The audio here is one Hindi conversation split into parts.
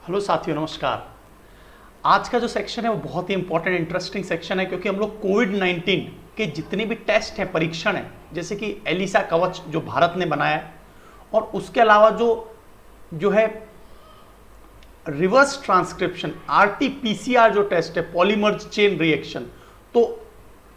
हेलो साथियों, नमस्कार। आज का जो सेक्शन है वो बहुत ही इंपॉर्टेंट इंटरेस्टिंग सेक्शन है, क्योंकि हम लोग कोविड-19 के जितने भी टेस्ट हैं, परीक्षण हैं, जैसे कि एलिसा कवच जो भारत ने बनाया है, और उसके अलावा जो जो है रिवर्स ट्रांसक्रिप्शन आरटीपीसीआर जो टेस्ट है, पॉलीमर्ज चेन रिएक्शन, तो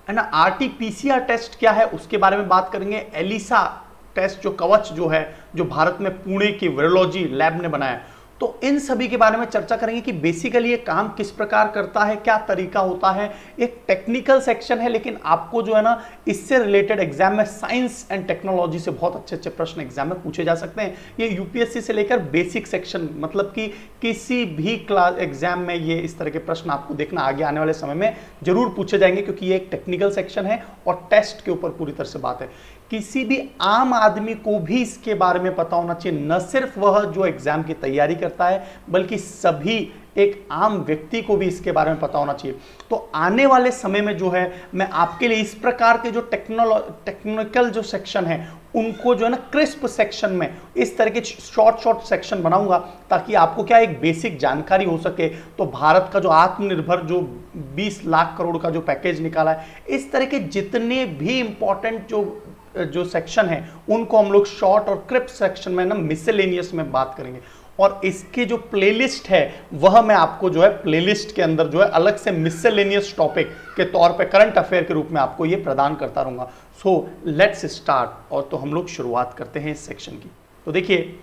है ना। आरटीपीसीआर टेस्ट क्या है उसके बारे में बात करेंगे। एलिसा टेस्ट जो कवच जो है, जो भारत में पुणे की वायरोलॉजी लैब ने बनाया है, तो इन सभी के बारे में चर्चा करेंगे कि बेसिकली ये काम किस प्रकार करता है, क्या तरीका होता है। एक टेक्निकल सेक्शन है, लेकिन आपको जो है ना इससे रिलेटेड एग्जाम में साइंस एंड टेक्नोलॉजी से बहुत अच्छे अच्छे प्रश्न एग्जाम में पूछे जा सकते हैं। ये यूपीएससी से लेकर बेसिक सेक्शन, मतलब कि किसी भी क्लास एग्जाम में ये इस तरह के प्रश्न आपको देखना आगे आने वाले समय में जरूर पूछे जाएंगे, क्योंकि ये एक टेक्निकल सेक्शन है और टेस्ट के ऊपर पूरी तरह से बात है। किसी भी आम आदमी को भी इसके बारे में पता होना चाहिए, न सिर्फ वह जो एग्जाम की तैयारी करता है, बल्कि सभी एक आम व्यक्ति को भी इसके बारे में पता होना चाहिए। तो आने वाले समय में जो है मैं आपके लिए इस प्रकार के जो टेक्निकल जो सेक्शन है उनको जो है ना क्रिस्प सेक्शन में इस तरह के शॉर्ट सेक्शन बनाऊंगा, ताकि आपको क्या एक बेसिक जानकारी हो सके। तो भारत का जो आत्मनिर्भर जो 20 लाख करोड़ का जो पैकेज निकाला है, इस तरह के जितने भी इंपॉर्टेंट जो सेक्शन है उनको हम लोग शॉर्ट और क्रिस्प सेक्शन में ना मिसलेनियस में बात करेंगे। और इसकी जो प्लेलिस्ट है वह मैं आपको जो है प्लेलिस्ट के अंदर जो है अलग से मिसलेनियस टॉपिक के तौर पे करंट अफेयर के रूप में आपको ये प्रदान करता रहूंगा। So let's start. और तो हम लोग शुरुआत करते हैं इस सेक्शन की। तो देखिए,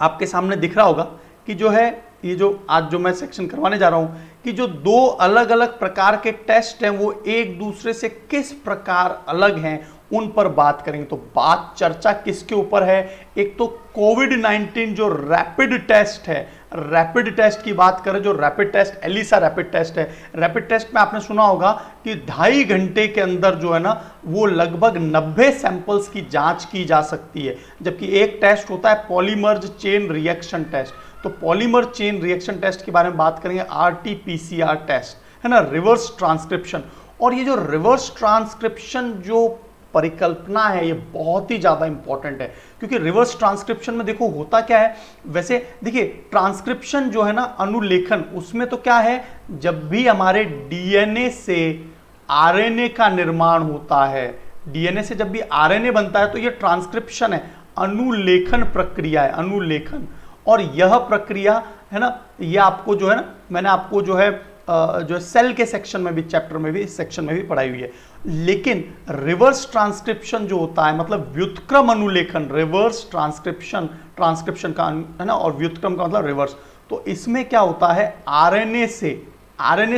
आपके सामने दिख रहा होगा कि जो है ये जो आज जो मैं सेक्शन करवाने जा रहा हूं, कि जो दो अलग अलग प्रकार के टेस्ट हैं वो एक दूसरे से किस प्रकार अलग हैं उन पर बात करेंगे। तो बात चर्चा किसके ऊपर है? एक तो कोविड-19 जो रैपिड टेस्ट है, रैपिड टेस्ट की बात करें, जो rapid test ELISA rapid test है। रैपिड टेस्ट में आपने सुना होगा कि 2.5 घंटे के अंदर जो है ना वो लगभग 90 सैंपल्स की जांच की जा सकती है। जबकि एक टेस्ट होता है पॉलीमर्ज चेन रिएक्शन टेस्ट। तो पॉलीमर चेन रिएक्शन टेस्ट के बारे में बात करेंगे, आरटीपीसीआर टेस्ट है ना, रिवर्स ट्रांसक्रिप्शन। और ये जो रिवर्स ट्रांसक्रिप्शन जो परिकल्पना है ये बहुत ही ज्यादा इंपॉर्टेंट है, क्योंकि रिवर्स ट्रांसक्रिप्शन में देखो होता क्या है। वैसे देखिए, ट्रांसक्रिप्शन जो है ना अनुलेखन, उसमें तो क्या है, जब भी हमारे डीएनए से आरएनए का निर्माण होता है, डीएनए से जब भी आरएनए बनता है तो ये ट्रांसक्रिप्शन है, अनुलेखन प्रक्रिया है, अनुलेखन। और यह प्रक्रिया है ना, ये आपको जो है ना, मैंने आपको जो है सेल के सेक्शन में भी, चैप्टर में भी, इस सेक्शन में भी पढ़ाई हुई है। लेकिन रिवर्स ट्रांसक्रिप्शन जो होता है, मतलब व्युत्क्रम अनुलेखन, रिवर्स ट्रांसक्रिप्शन, ट्रांसक्रिप्शन का है ना, और व्युत्क्रम का मतलब रिवर्स। तो इसमें क्या होता है, आरएनए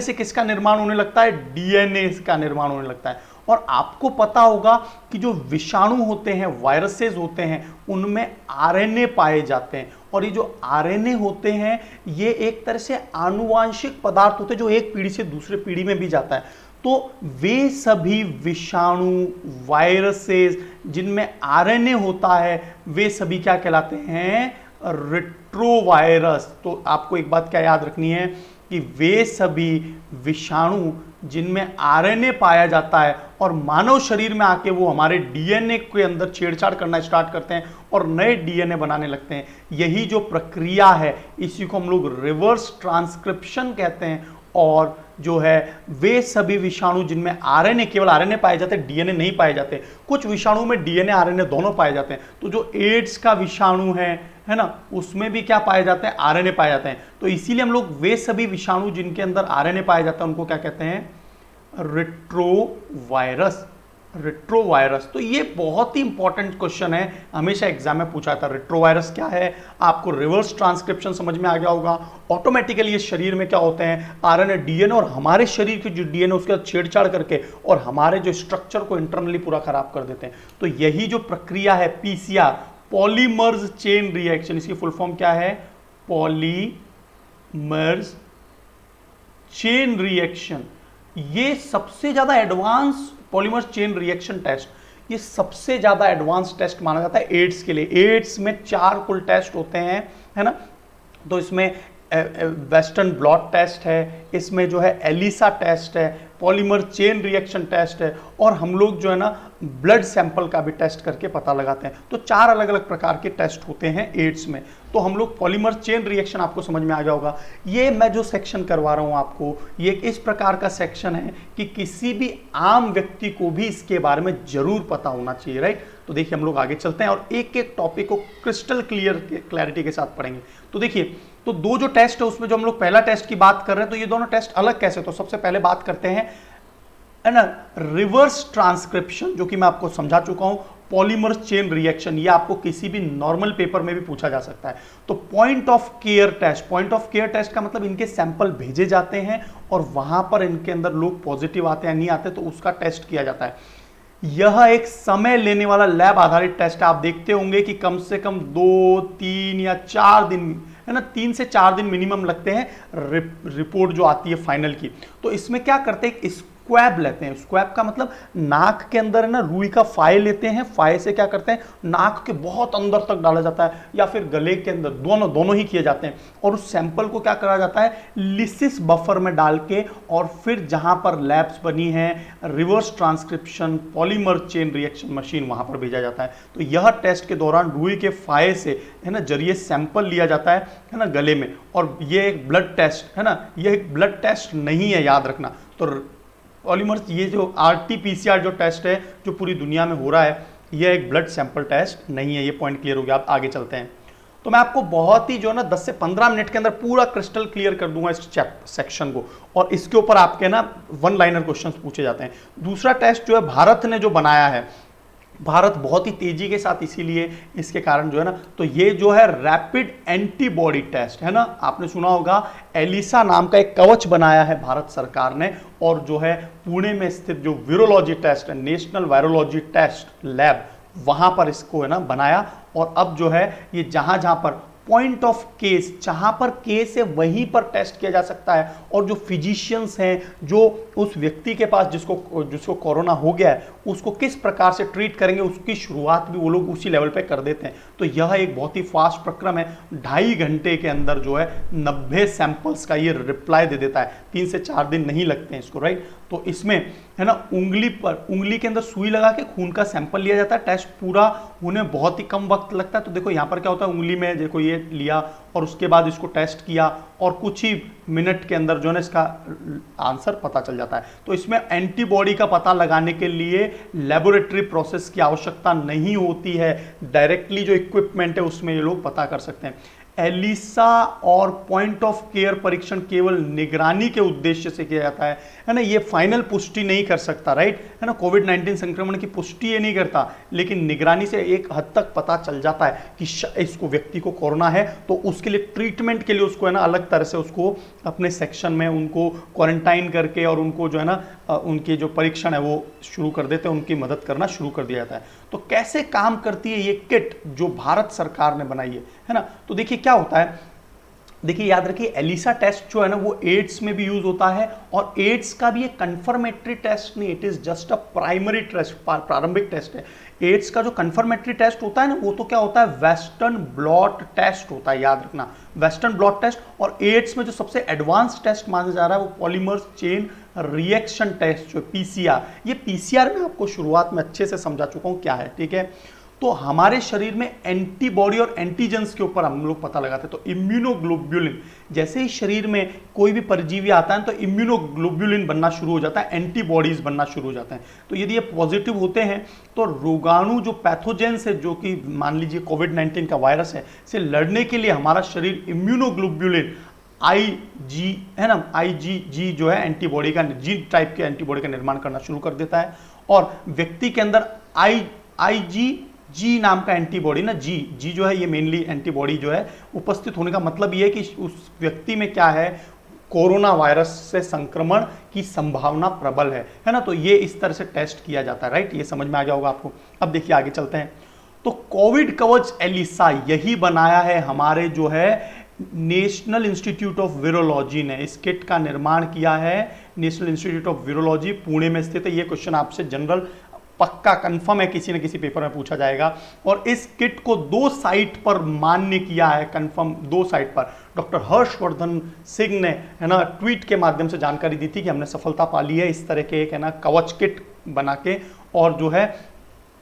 से किसका निर्माण होने लगता है? डीएनए का निर्माण होने लगता है। और आपको पता होगा कि जो विषाणु होते हैं, वायरसेस होते हैं, उनमें आरएनए पाए जाते हैं। और ये जो आरएनए होते हैं ये एक तरह से आनुवांशिक पदार्थ होते हैं जो एक पीढ़ी से दूसरे पीढ़ी में भी जाता है। तो वे सभी विषाणु, वायरसेस जिनमें आरएनए होता है, वे सभी क्या कहलाते हैं? रेट्रोवायरस। तो आपको एक बात क्या याद रखनी है कि वे सभी विषाणु जिनमें आरएनए पाया जाता है और मानव शरीर में आके वो हमारे डीएनए के अंदर छेड़छाड़ करना स्टार्ट करते हैं और नए डीएनए बनाने लगते हैं, यही जो प्रक्रिया है इसी को हम लोग रिवर्स ट्रांसक्रिप्शन कहते हैं। और जो है वे सभी विषाणु जिनमें आरएनए, केवल आरएनए पाए जाते हैं, डीएनए नहीं पाए जाते। कुछ विषाणु में डीएनए आरएनए दोनों पाए जाते हैं। तो जो एड्स का विषाणु है ना, उसमें भी क्या पाए जाते हैं? आरएनए पाए जाते हैं। तो इसीलिए हम लोग वे सभी विषाणु जिनके अंदर आरएनए पाया जाता है उनको क्या कहते हैं? रेट्रोवायरस। रेट्रोवायरस। तो ये बहुत ही इंपॉर्टेंट क्वेश्चन है, हमेशा एग्जाम में पूछा था। रेट्रोवायरस क्या है? आपको रिवर्स ट्रांसक्रिप्शन समझ में आ गया होगा। ऑटोमेटिकली ये शरीर में क्या होते हैं? आरएनए, डीएनए, और हमारे शरीर के जो डीएनए उसके साथ छेड़छाड़ करके और हमारे जो स्ट्रक्चर को इंटरनली पूरा खराब कर देते हैं। तो यही जो प्रक्रिया है पीसीआर, पॉलीमर्ज चेन रिएक्शन, इसकी फुल फॉर्म क्या है? Polymerase chain reaction. ये सबसे ज्यादा advance polymer chain reaction test, ये सबसे ज्यादा एडवांस टेस्ट माना जाता है एड्स के लिए। एड्स में 4 कुल टेस्ट होते हैं, है ना। तो इसमें वेस्टर्न ब्लॉट टेस्ट है, इसमें जो है एलिसा टेस्ट है, पॉलीमर चेन रिएक्शन टेस्ट है, और हम लोग जो है ना ब्लड सैंपल का भी टेस्ट करके पता लगाते हैं। तो 4 अलग अलग प्रकार के टेस्ट होते हैं एड्स में। तो हम लोग पॉलीमर चेन रिएक्शन आपको समझ में आ गया होगा। ये मैं जो सेक्शन करवा रहा हूं आपको, ये इस प्रकार का सेक्शन है कि किसी भी आम व्यक्ति को भी इसके बारे में जरूर पता होना चाहिए, राइट। तो देखिए हम लोग आगे चलते हैं और एक एक टॉपिक को क्रिस्टल क्लैरिटी के साथ पढ़ेंगे। तो देखिए, तो दो जो टेस्ट है उसमें जो हम लोग पहला टेस्ट की बात कर रहे हैं, तो ये दोनों टेस्ट अलग कैसे, तो सबसे पहले बात करते हैं है ना रिवर्स ट्रांसक्रिप्शन, जो कि मैं आपको समझा चुका हूं। पॉलीमर चेन रिएक्शन, ये आपको किसी भी नॉर्मल पेपर में भी पूछा जा सकता है। तो point of care test, point of care test का मतलब इनके सैंपल भेजे जाते हैं और वहां पर इनके अंदर लोग पॉजिटिव आते हैं नहीं आते, तो उसका टेस्ट किया जाता है। यह एक समय लेने वाला लैब आधारित टेस्ट है। आप देखते होंगे कि कम से कम 2, 3 या 4 दिन, है ना, 3 से 4 दिन मिनिमम लगते हैं रिपोर्ट जो आती है फाइनल की। तो इसमें क्या करते हैं, स्क्वैब लेते हैं। स्क्वैब का मतलब नाक के अंदर है ना रुई का फाय लेते हैं, फाय से क्या करते हैं नाक के बहुत अंदर तक डाला जाता है या फिर गले के अंदर, दोनों ही किए जाते हैं। और उस सैंपल को क्या करा जाता है लिसिस बफर में डाल के, और फिर जहां पर लैब्स बनी है reverse transcription polymer chain reaction machine, वहां पर भेजा जाता है। तो यह टेस्ट के दौरान रुई के फाय से है ना जरिए सैंपल लिया जाता है ना गले में। और ये एक ब्लड टेस्ट है ना, ये एक ब्लड टेस्ट नहीं है, याद रखना। तो पॉलीमर, ये जो RT-PCR जो टेस्ट है जो पूरी दुनिया में हो रहा है, ये एक ब्लड सैंपल टेस्ट नहीं है। ये पॉइंट क्लियर हो गया। आप आगे चलते हैं। तो मैं आपको बहुत ही जो है ना 10 से 15 मिनट के अंदर पूरा क्रिस्टल क्लियर कर दूंगा इस सेक्शन को, और इसके ऊपर आपके ना 1 लाइनर क्वेश्चंस पूछे जाते हैं। दूसरा टेस्ट जो है भारत ने जो बनाया है, भारत बहुत ही तेजी के साथ, इसीलिए इसके कारण जो है ना, तो ये जो है रैपिड एंटीबॉडी टेस्ट है ना, आपने सुना होगा एलिसा नाम का एक कवच बनाया है भारत सरकार ने, और जो है पुणे में स्थित जो वीरोलॉजी टेस्ट है, नेशनल वायरोलॉजी टेस्ट लैब, वहां पर इसको है ना बनाया। और अब जो है ये जहां जहां पर पॉइंट ऑफ केस, जहां पर केस है वहीं पर टेस्ट किया जा सकता है। और जो फिजिशियंस हैं, जो उस व्यक्ति के पास जिसको कोरोना हो गया है, उसको किस प्रकार से ट्रीट करेंगे, उसकी शुरुआत भी वो लोग उसी लेवल पे कर देते हैं। तो यह एक बहुत ही फास्ट प्रक्रम है। 2.5 घंटे के अंदर जो है 90 सैंपल्स का ये रिप्लाई दे देता है। 3 से 4 दिन नहीं लगते हैं इसको, राइट। तो इसमें है ना उंगली के अंदर सुई लगा के खून का सैंपल लिया जाता है। टेस्ट पूरा होने बहुत ही कम वक्त लगता है। तो देखो यहाँ पर क्या होता है, उंगली में देखो ये लिया और उसके बाद इसको टेस्ट किया और कुछ ही मिनट के अंदर जो है ना इसका आंसर पता चल जाता है। तो इसमें एंटीबॉडी का पता लगाने के लिए लेबोरेटरी प्रोसेस की आवश्यकता नहीं होती है। डायरेक्टली जो इक्विपमेंट है उसमें ये लोग पता कर सकते हैं। एलिसा और पॉइंट ऑफ केयर परीक्षण केवल निगरानी के उद्देश्य से किया जाता है ना। ये फाइनल पुष्टि नहीं कर सकता, राइट, है ना। कोविड-19 संक्रमण की पुष्टि ये नहीं करता, लेकिन निगरानी से एक हद तक पता चल जाता है कि इसको व्यक्ति को कोरोना है, तो उसके लिए ट्रीटमेंट के लिए उसको है ना अलग तरह से उसको अपने सेक्शन में उनको क्वारंटाइन करके और उनको जो है ना उनके जो परीक्षण है वो शुरू कर देते हैं, उनकी मदद करना शुरू कर दिया जाता है। तो कैसे काम करती है ये किट जो भारत सरकार ने बनाई है ना। तो देखिए क्या होता है, देखिए याद रखिए एलिसा टेस्ट जो है ना वो एड्स में भी यूज होता है, और एड्स का भी एक कंफर्मेटरी टेस्ट नहीं, it is just a primary test, प्रारंभिक टेस्ट है। एड्स का जो कंफर्मेटरी टेस्ट होता है ना वो तो क्या होता है वेस्टर्न ब्लॉट टेस्ट होता है, याद रखना वेस्टर्न ब्लॉट टेस्ट। और एड्स में जो सबसे एडवांस टेस्ट माना जा रहा है वो पॉलीमर चेन रिएक्शन टेस्ट जो PCR, ये PCR में आपको शुरुआत में अच्छे से समझा चुका हूं क्या है, ठीक है। तो हमारे शरीर में एंटीबॉडी और एंटीजेंस के ऊपर हम लोग पता लगाते हैं। तो इम्यूनोग्लोब्युलिन, जैसे ही शरीर में कोई भी परजीवी आता है तो इम्यूनोग्लोब्युलिन बनना शुरू हो जाता है, एंटीबॉडीज बनना शुरू हो जाते हैं। तो यदि ये पॉजिटिव होते हैं तो रोगाणु जो पैथोजेंस है, जो कि मान लीजिए कोविड-19 का वायरस है, से लड़ने के लिए हमारा शरीर इम्यूनोग्लोब्युलिन IG है ना, IgG जो है एंटीबॉडी का, जी टाइप के एंटीबॉडी का निर्माण करना शुरू कर देता है। और व्यक्ति के अंदर IgG नाम का एंटीबॉडी ना, जी जो है ये मेनली एंटीबॉडी जो है उपस्थित होने का मतलब ये है कि उस व्यक्ति में क्या है, कोरोना वायरस से संक्रमण की संभावना प्रबल है ना। तो ये इस तरह से टेस्ट किया जाता है, राइट। ये समझ में आ गया होगा आपको। अब देखिए आगे चलते हैं। तो कोविड कवच एलिसा यही बनाया है हमारे जो है नेशनल इंस्टीट्यूट ऑफ वीरोलॉजी ने। इस किट का निर्माण किया है national institute of virology, Pune में स्थित है। ये क्वेश्चन आपसे जनरल पक्का कंफर्म है, किसी न किसी पेपर में पूछा जाएगा। और इस किट को 2 साइट पर मान्य किया है, कंफर्म 2 साइट पर। डॉक्टर हर्षवर्धन सिंह ने है ना ट्वीट के माध्यम से जानकारी दी थी कि हमने सफलता पा ली है, इस तरह के एक है ना कवच किट बना के, और जो है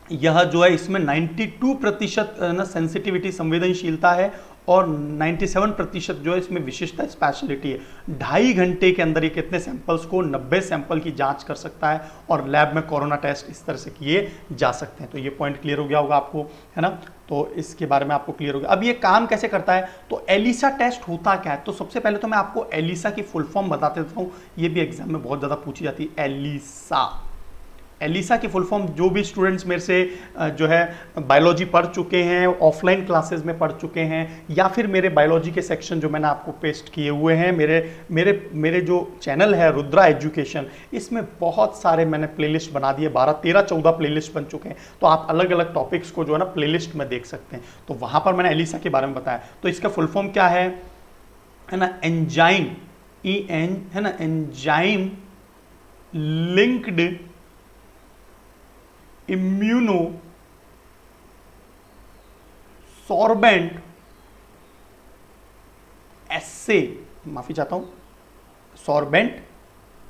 यह जो है इसमें 92% ना सेंसिटिविटी संवेदनशीलता है और 97% जो है इसमें विशिष्टता स्पेशलिटी है। 2.5 घंटे के अंदर ये कितने सैंपल्स को 90 सैंपल की जांच कर सकता है और लैब में कोरोना टेस्ट इस तरह से किए जा सकते हैं। तो ये पॉइंट क्लियर हो गया होगा आपको, है ना। तो इसके बारे में आपको क्लियर हो गया। अब ये काम कैसे करता है, तो एलिसा टेस्ट होता क्या है। तो सबसे पहले तो मैं आपको एलिसा की फुल फॉर्म बता देता हूँ, ये भी एग्जाम में बहुत ज़्यादा पूछी जाती है। एलिसा की फुल फॉर्म जो भी स्टूडेंट्स मेरे से जो है बायोलॉजी पढ़ चुके हैं, ऑफलाइन क्लासेस में पढ़ चुके हैं, या फिर मेरे बायोलॉजी के सेक्शन जो मैंने आपको पेस्ट किए हुए हैं, मेरे जो चैनल है रुद्रा एजुकेशन, इसमें बहुत सारे मैंने प्लेलिस्ट बना दिए, 12, 13, 14 प्लेलिस्ट बन चुके हैं। तो आप अलग अलग टॉपिक्स को जो है ना प्लेलिस्ट में देख सकते हैं। तो वहां पर मैंने एलिसा के बारे में बताया। तो इसका फुल फॉर्म क्या है ना, एंजाइम, EN है ना, एंजाइम लिंक्ड इम्यूनो सॉर्बेंट एस्से, माफी चाहता हूं, सॉर्बेंट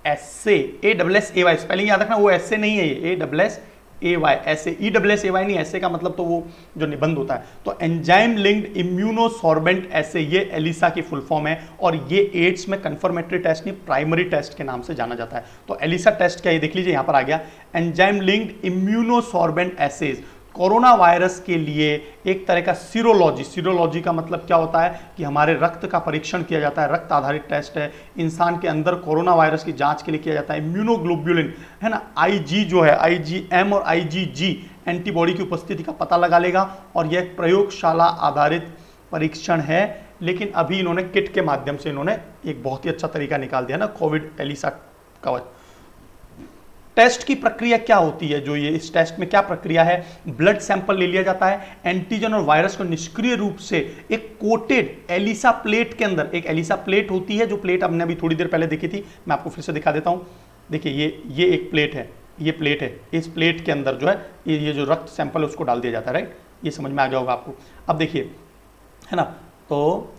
एस्से, ASSAY, स्पेलिंग याद रखना, वो एस्से नहीं है, ये ASSAY, ऐसे ESSAY नहीं, ऐसे का मतलब तो वो जो निबंध होता है। तो एंजाइम लिंक्ड इम्यूनो सॉर्बेंट एस्से, ये एलिसा की फुल फॉर्म है, और ये एड्स में कंफर्मेटरी टेस्ट नहीं, प्राइमरी टेस्ट के नाम से जाना जाता है। तो एलिसा टेस्ट क्या है, देख लीजिए, यहां पर आ गया, enzyme linked immunosorbent assays, corona virus के लिए एक तरह का सीरोलॉजी का मतलब क्या होता है कि हमारे रक्त का परीक्षण किया जाता है, रक्त आधारित टेस्ट है, इंसान के अंदर कोरोना वायरस की जांच के लिए किया जाता है। इम्यूनोग्लोब्युलिन है ना, IG जो है, IgM और IgG एंटीबॉडी की उपस्थिति का पता लगा लेगा, और यह एक प्रयोगशाला आधारित परीक्षण है। लेकिन अभी इन्होंने किट के माध्यम से इन्होंने एक बहुत ही अच्छा तरीका निकाल दिया ना, कोविड एलिसा कवच। टेस्ट की प्रक्रिया क्या होती है, जो ये इस टेस्ट में क्या प्रक्रिया है, ब्लड सैंपल ले लिया जाता है, एंटीजन और वायरस को निष्क्रिय रूप से एक कोटेड एलिसा प्लेट के अंदर, एक एलिसा प्लेट होती है, जो प्लेट हमने अभी थोड़ी देर पहले देखी थी, मैं आपको फिर से दिखा देता हूं। देखिए ये एक प्लेट है, ये प्लेट है, इस प्लेट के अंदर जो है ये जो रक्त सैंपल है उसको डाल दिया जाता है, राइट। ये समझ में आ गया होगा आपको। अब देखिए, है ना, तो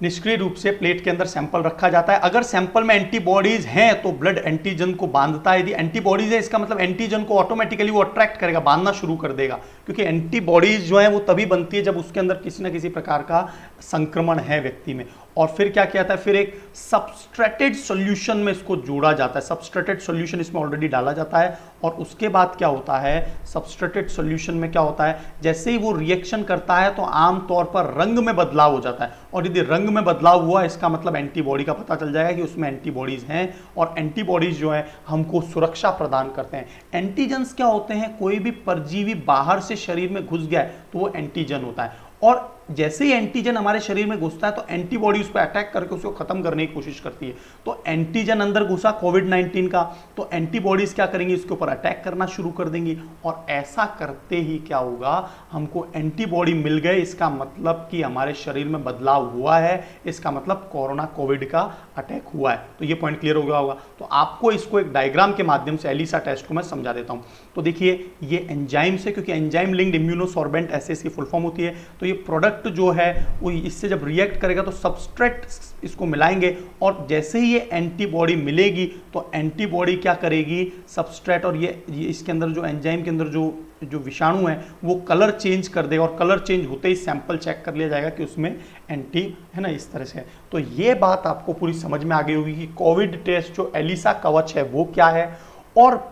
निष्क्रिय रूप से प्लेट के अंदर सैंपल रखा जाता है। अगर सैंपल में एंटीबॉडीज हैं तो ब्लड एंटीजन को बांधता है। यदि एंटीबॉडीज है, इसका मतलब एंटीजन को ऑटोमेटिकली वो अट्रैक्ट करेगा, बांधना शुरू कर देगा, क्योंकि एंटीबॉडीज जो है वो तभी बनती है जब उसके अंदर किसी ना किसी प्रकार का संक्रमण है व्यक्ति में। और फिर क्या किया जाता है, फिर एक सबस्ट्रेटेड सॉल्यूशन में इसको जोड़ा जाता है, सबस्ट्रेटेड सॉल्यूशन इसमें ऑलरेडी डाला जाता है। और उसके बाद क्या होता है, सबस्ट्रेटेड सॉल्यूशन में क्या होता है, जैसे ही वो रिएक्शन करता है तो आमतौर पर रंग में बदलाव हो जाता है, और यदि रंग में बदलाव हुआ इसका मतलब एंटीबॉडी का पता चल जाएगा कि उसमें एंटीबॉडीज हैं, और एंटीबॉडीज जो है हमको सुरक्षा प्रदान करते हैं। एंटीजन्स क्या होते हैं, कोई भी परजीवी बाहर से शरीर में घुस गया है तो वो एंटीजन होता है, और जैसे ही एंटीजन हमारे शरीर में घुसता है तो एंटीबॉडी उस पर अटैक करके उसको खत्म करने की कोशिश करती है। तो एंटीजन अंदर घुसा कोविड-19 का, तो एंटीबॉडीज क्या करेंगी, इसके ऊपर अटैक करना शुरू कर देंगी, और ऐसा करते ही क्या होगा, हमको एंटीबॉडी मिल गए, इसका मतलब कि हमारे शरीर में बदलाव हुआ है, इसका मतलब कोरोना कोविड का अटैक हुआ है। तो ये पॉइंट क्लियर हो गया होगा। तो आपको इसको एक डायग्राम के माध्यम से एलिसा टेस्ट को मैं समझा देता हूं। तो देखिए, ये एंजाइम से, क्योंकि एंजाइम लिंक्ड इम्यूनोसॉर्बेंट एसेज की फुल फॉर्म होती है, तो ये प्रोडक्ट जो है वो इससे जब रिएक्ट करेगा तो सबस्ट्रेट इसको मिलाएंगे, और जैसे ही ये एंटीबॉडी मिलेगी तो एंटीबॉडी क्या करेगी, सबस्ट्रेट और ये इसके अंदर जो एंजाइम के अंदर जो विषाणु है वो कलर चेंज कर देगा, और कलर चेंज होते ही सैंपल चेक कर लिया जाएगा कि उसमें एंटी है ना, इस तरह से। तो ये बात आपको पूरी समझ में आ गई होगी कि कोविड टेस्ट जो एलिसा कवच है वो क्या है, और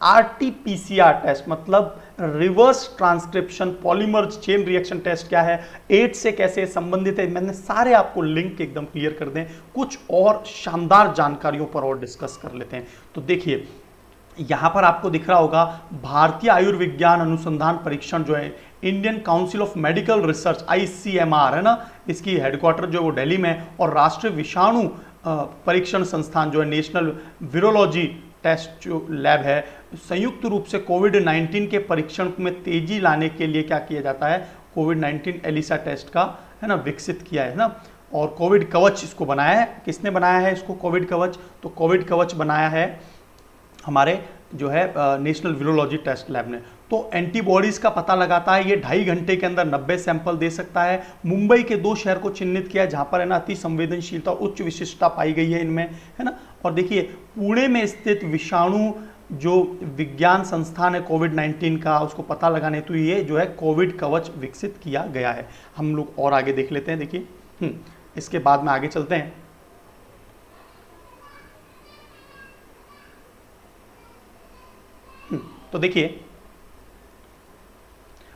RT-PCR टेस्ट मतलब reverse transcription polymer chain reaction test क्या है, एड्स से कैसे संबंधित है, मैंने सारे आपको लिंक एकदम क्लियर कर दें। कुछ और शानदार जानकारियों पर और डिस्कस कर लेते हैं। तो देखिए, यहां पर आपको दिख रहा होगा भारतीय आयुर्विज्ञान अनुसंधान परीक्षण जो है, Indian council of medical research ICMR है ना, इसकी हेडक्वार्टर जो है वो दिल्ली में है, और राष्ट्रीय विषाणु परीक्षण संस्थान जो है, नेशनल वायरोलॉजी टेस्ट जो लैब है, संयुक्त रूप से कोविड-19 के परीक्षण में तेजी लाने के लिए क्या किया जाता है, कोविड-19 एलिसा टेस्ट का है ना विकसित किया है ना। और कोविड कवच इसको बनाया है, किसने बनाया है इसको कोविड कवच, तो कोविड कवच बनाया है हमारे जो है नेशनल वायरोलॉजी टेस्ट लैब ने। तो एंटीबॉडीज का पता लगाता है, ये 2.5 घंटे के अंदर 90 सैंपल दे सकता है। मुंबई के 2 शहर को चिन्हित किया जहां पर है ना अति संवेदनशीलता उच्च विशिष्टता पाई गई है इनमें, है ना। और देखिए, पुणे में स्थित विषाणु जो विज्ञान संस्थान है कोविड-19 का, उसको पता लगाने हेतु ये जो है कोविड कवच विकसित किया गया है। हम लोग और आगे देख लेते हैं, देखिए इसके बाद में आगे चलते हैं। तो देखिए,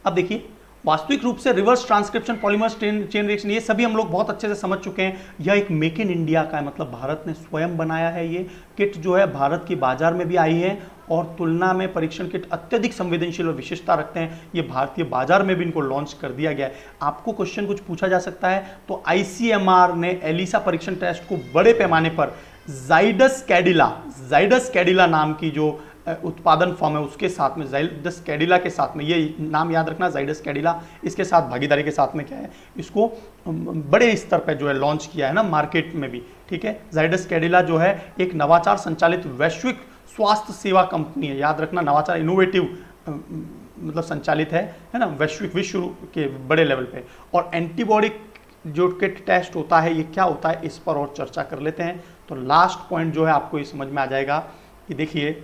अब देखिए वास्तविक रूप से reverse transcription, polymers chain reaction, ये सभी हम लोग बहुत अच्छे से समझ चुके हैं। यह एक मेक इन इंडिया का है, मतलब भारत ने स्वयं बनाया है। ये किट जो है भारत की बाजार में भी आई है और तुलना में परीक्षण किट अत्यधिक संवेदनशील और विशेषता रखते हैं। ये भारतीय बाजार में भी इनको लॉन्च कर दिया गया है। आपको क्वेश्चन कुछ पूछा जा सकता है तो आईसीएमआर ने एलिसा परीक्षण टेस्ट को बड़े पैमाने पर जाइडस कैडिला नाम की जो उत्पादन फॉर्म है उसके साथ में, जाइडस कैडिला के साथ में, ये नाम याद रखना जाइडस कैडिला, इसके साथ भागीदारी के साथ में क्या है, इसको बड़े स्तर पर जो है लॉन्च किया है ना मार्केट में भी, ठीक है। जाइडस कैडिला जो है एक नवाचार संचालित वैश्विक स्वास्थ्य सेवा कंपनी है, याद रखना, नवाचार इनोवेटिव मतलब संचालित है ना, वैश्विक विश्व के बड़े लेवल पे। और एंटीबॉडी जो किट टेस्ट होता है ये क्या होता है, इस पर और चर्चा कर लेते हैं। तो लास्ट पॉइंट जो है आपको ये समझ में आ जाएगा कि देखिए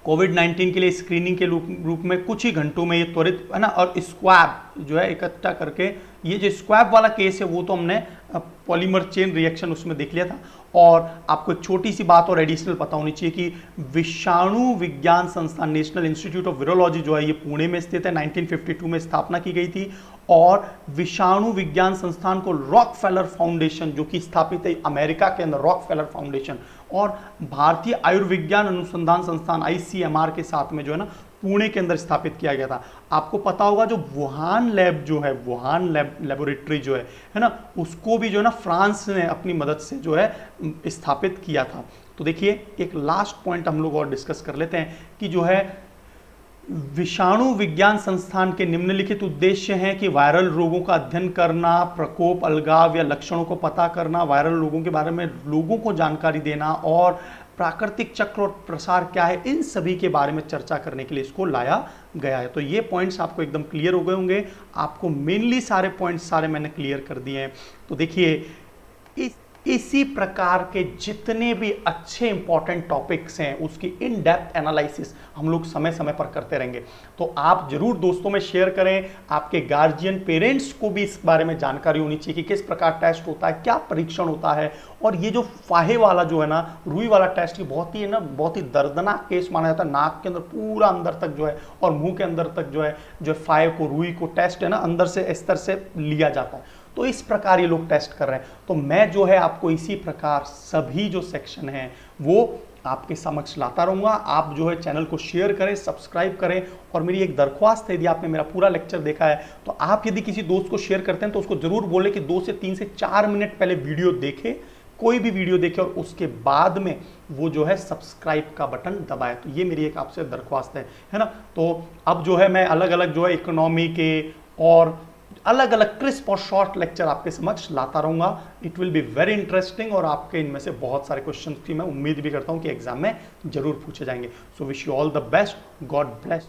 कोविड-19 के लिए स्क्रीनिंग के रूप में कुछ ही घंटों में ये त्वरित है ना, और स्क्वैब जो है इकट्ठा करके, ये जो स्क्वैब वाला केस है वो तो हमने पॉलीमर चेन रिएक्शन उसमें देख लिया था। और आपको एक छोटी सी बात और एडिशनल पता होनी चाहिए कि विषाणु विज्ञान संस्थान, नेशनल इंस्टीट्यूट ऑफ वायरोलॉजी जो है ये पुणे में स्थित है, 1952 में स्थापना की गई थी। और विषाणु विज्ञान संस्थान को रॉकफेलर फाउंडेशन जो कि स्थापित है अमेरिका के अंदर, रॉकफेलर फाउंडेशन, और भारतीय आयुर्विज्ञान अनुसंधान संस्थान आईसीएमआर के साथ में जो है ना पुणे के अंदर स्थापित किया गया था। आपको पता होगा जो वुहान लैब जो है, वुहान लेबोरेटरी जो है ना, उसको भी जो है ना फ्रांस ने अपनी मदद से जो है स्थापित किया था। तो देखिए एक लास्ट पॉइंट हम लोग और डिस्कस कर लेते हैं कि जो है विषाणु विज्ञान संस्थान के निम्नलिखित उद्देश्य हैं कि वायरल रोगों का अध्ययन करना, प्रकोप, अलगाव या लक्षणों को पता करना, वायरल रोगों के बारे में लोगों को जानकारी देना और प्राकृतिक चक्र और प्रसार क्या है, इन सभी के बारे में चर्चा करने के लिए इसको लाया गया है। तो ये पॉइंट्स आपको एकदम क्लियर हो गए होंगे। आपको मेनली सारे पॉइंट्स सारे मैंने क्लियर कर दिए हैं। तो देखिए इसी प्रकार के जितने भी अच्छे इंपॉर्टेंट टॉपिक्स हैं उसकी इन डेप्थ एनालिसिस हम लोग समय समय पर करते रहेंगे। तो आप जरूर दोस्तों में शेयर करें, आपके गार्जियन पेरेंट्स को भी इस बारे में जानकारी होनी चाहिए कि किस प्रकार टेस्ट होता है, क्या परीक्षण होता है। और ये जो फाहे वाला जो है ना, रुई वाला टेस्ट, ये बहुत ही है ना, बहुत ही दर्दनाक केस माना जाता है। नाक के अंदर पूरा अंदर तक जो है और मुंह के अंदर तक जो है फाहे को, रुई को टेस्ट है ना अंदर से इस तरह से लिया जाता है। तो इस प्रकार ये लोग टेस्ट कर रहे हैं। तो मैं जो है आपको इसी प्रकार सभी जो सेक्शन हैं वो आपके समक्ष लाता रहूँगा। आप जो है चैनल को शेयर करें, सब्सक्राइब करें। और मेरी एक दरख्वास्त है, यदि आपने मेरा पूरा लेक्चर देखा है तो आप यदि किसी दोस्त को शेयर करते हैं तो उसको जरूर बोले कि 2 से 3 से 4 मिनट पहले वीडियो देखे, कोई भी वीडियो देखे और उसके बाद में वो जो है सब्सक्राइब का बटन दबाए। तो ये मेरी एक आपसे दरख्वास्त है ना। तो अब जो है मैं अलग अलग जो है इकोनॉमी के और अलग अलग क्रिस्प और शॉर्ट लेक्चर आपके समक्ष लाता रहूंगा। It will be very interesting और आपके इनमें से बहुत सारे क्वेश्चंस की मैं उम्मीद भी करता हूं कि एग्जाम में जरूर पूछे जाएंगे। So wish you all the best, God bless.